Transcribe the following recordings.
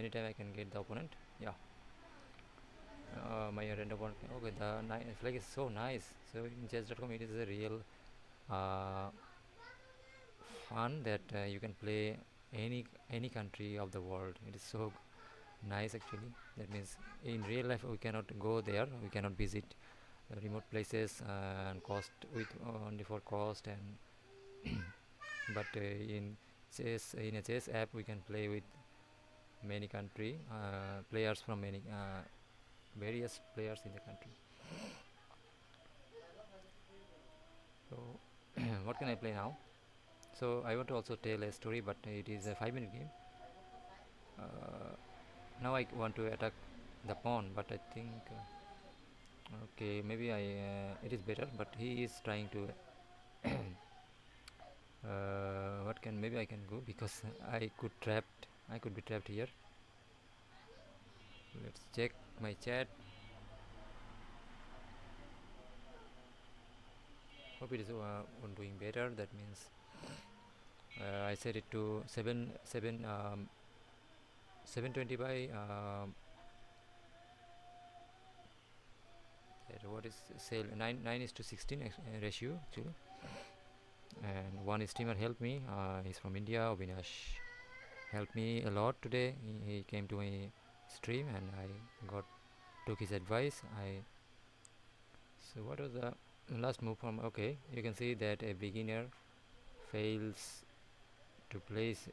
anytime I can get the opponent. Yeah. My random opponent. Okay, the flag is so nice. So in chess.com, it is a real uh, fun that you can play any country of the world. It is so nice actually. That means in real life we cannot go there. We cannot visit remote places and cost with only for cost and but in a chess app we can play with many country players from many various players in the country. So what can I play now? So I want to also tell a story, but it is a 5 minute game. Now I want to attack the pawn, but I think okay, maybe I it is better, but he is trying to what can maybe I can go because I could be trapped here. Let's check my chat. Hope it is doing better. That means I set it to 720 by what is sale 9 is to 16 ratio actually. And one streamer helped me. He's from India. Avinash helped me a lot today. He came to my stream and I got took his advice. I So what was the last move from? Okay, you can see that a beginner fails to place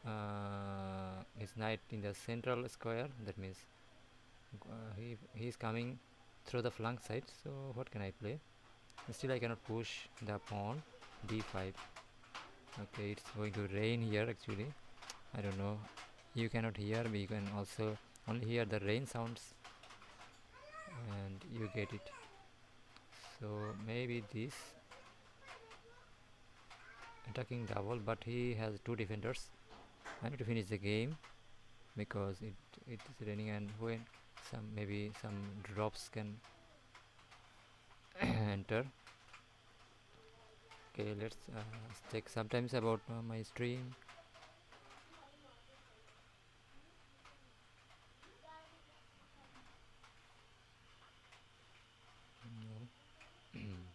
his knight in the central square. That means he is coming through the flank side. So what can I play? Still I cannot push the pawn d5. Okay, it's going to rain here actually. I don't know. You cannot hear, but you can also only hear the rain sounds and you get it. So maybe this attacking double, but he has two defenders. I need to finish the game because it is raining, and when some drops can enter. Okay, let's check sometimes about my stream. No.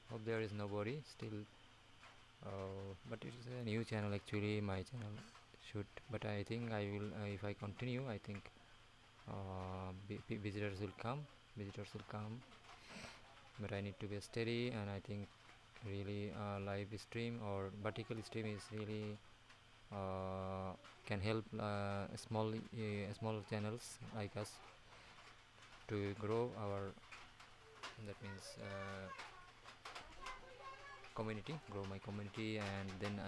Hope there is nobody still. But it is a new channel actually. My channel should, but I think I will if I continue. I think visitors will come. Visitors will come, but I need to be steady, and I think really live stream or vertical stream is really can help small channels like us to grow our, that means community, grow my community, and then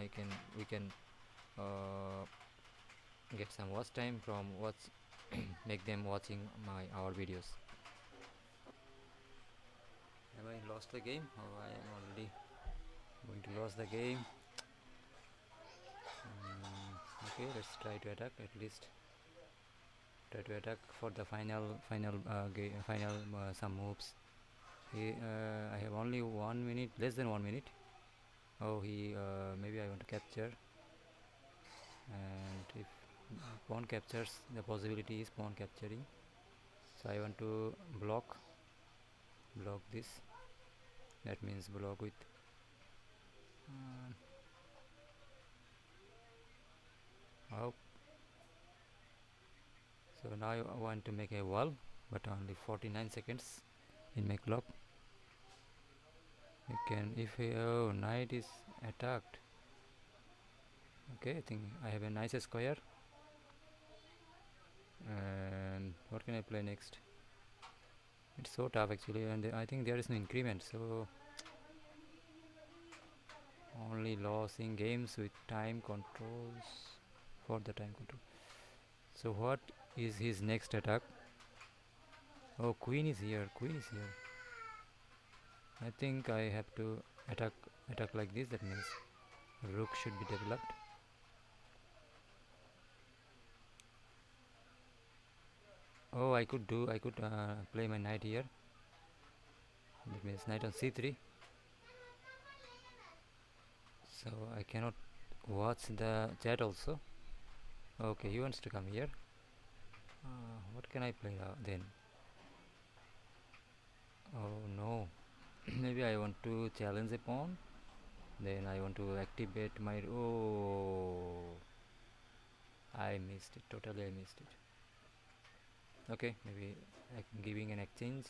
we can uh, get some watch time from watch make them watching our videos. Have I lost the game? Oh, I am already going to lose the game. Okay, let's try to attack at least. Try to attack for the final some moves. I have only 1 minute, less than 1 minute. Oh, he maybe I want to capture, and if pawn captures, the possibility is pawn capturing. So I want to block this. That means block with. Oh, so now I want to make a wall, but only 49 seconds in my clock. You can, if oh, knight is attacked. Okay, I think I have a nice square. And what can I play next? It's so tough actually, and I think there is no increment, so only losing games with time controls for the time control. So what is his next attack? Oh, queen is here. Queen is here. I think I have to attack like this. That means rook should be developed. Oh, I could play my knight here. That means knight on c3. So I cannot watch the chat also. Okay, he wants to come here. What can I play then? Oh no. Maybe I want to challenge a pawn. Then I want to activate my. Oh, I missed it. Totally, I missed it. Okay, maybe giving an exchange.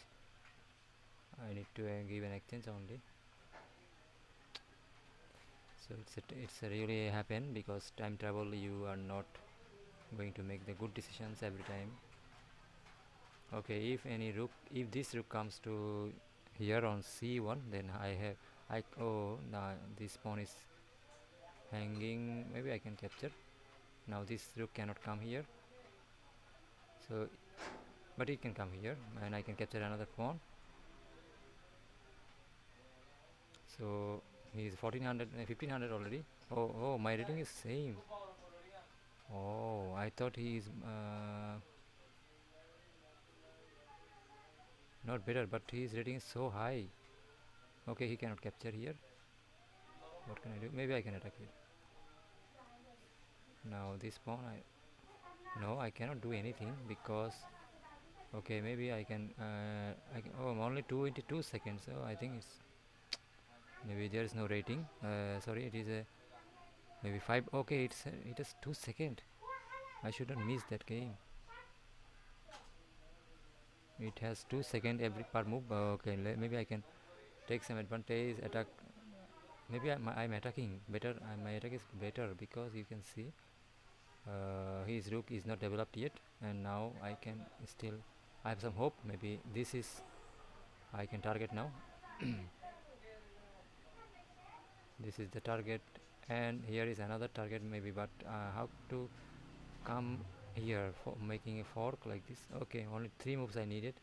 I need to give an exchange only. So it's a really happen because time travel you are not going to make the good decisions every time. Okay, if this rook comes to here on c1, then oh nah, this pawn is hanging. Maybe I can capture. Now this rook cannot come here, so but it can come here, and I can capture another pawn. So he is 1400, 1500 already. Oh, my rating is same. Oh, I thought he is not better, but his rating is so high. Okay, he cannot capture here. What can I do? Maybe I can attack here. Now this pawn, no, I cannot do anything because okay, maybe oh, I'm only 22 seconds. So I think it's maybe there is no rating. Sorry, it is a maybe 5. Okay, it is 2 seconds. I shouldn't miss that game. It has 2 seconds every per move. Okay, maybe I can take some advantage. Attack. Maybe I'm attacking better. My attack is better because you can see his rook is not developed yet, and now I can still. I have some hope. Maybe this is I can target now. This is the target, and here is another target maybe. But how to come here for making a fork like this? Okay, only 3 moves I needed.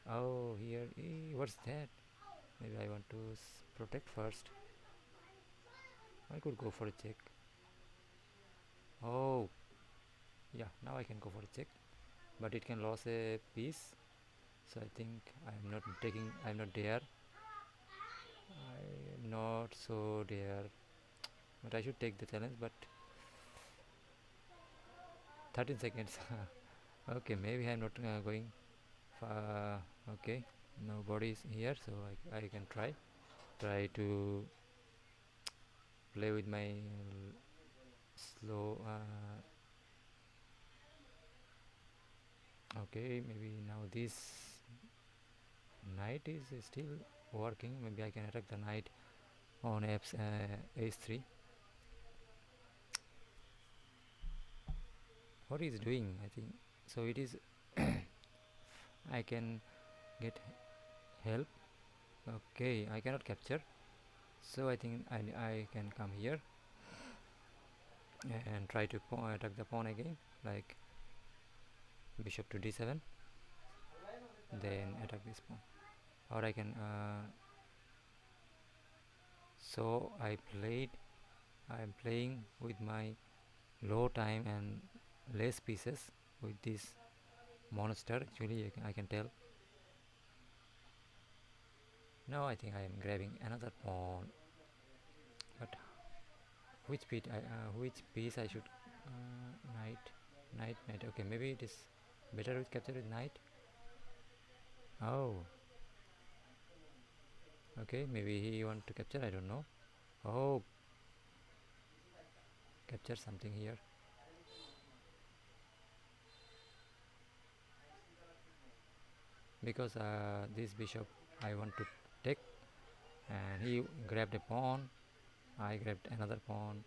Oh, here, what's that? Maybe I want to protect first. I could go for a check. Oh, yeah, now I can go for a check, but it can lose a piece. So I think I'm not there. I'm not so there, but I should take the challenge. But 13 seconds. Okay, maybe I'm not going. Okay, nobody is here, so I can try to play with my slow. Okay, maybe now this knight is still working. Maybe I can attack the knight on h3. What is doing? I think so. It is. I can get help. Okay, I cannot capture. So I think I can come here and try to attack the pawn again, like bishop to d7, then attack this pawn. Or I can. So I'm playing with my low time and less pieces with this monster. Actually, I can tell. Now I think I am grabbing another pawn, but which piece I should knight. Okay, maybe it is better with capture with knight. Oh, okay, maybe he want to capture. I don't know. Oh, capture something here. Because this bishop I want to take, and he grabbed a pawn. I grabbed another pawn.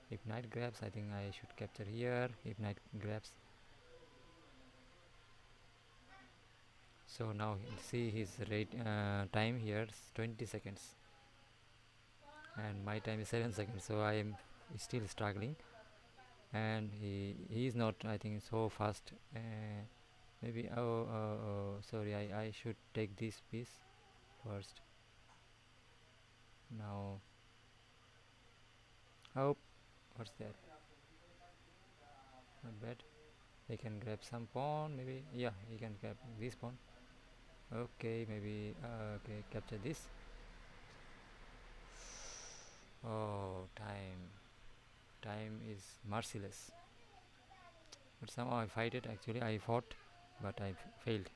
If knight grabs, I think I should capture here. If knight grabs, so now see his time here is 20 seconds, and my time is 7 seconds. So I am still struggling, and he is not. I think so fast. Maybe sorry. I should take this piece first. Now, oh, what's that? Not bad. He can grab some pawn. Maybe yeah, he can grab this pawn. Okay, maybe okay, capture this. Oh, time is merciless. but somehow I fight it. Actually, I fought, but I failed.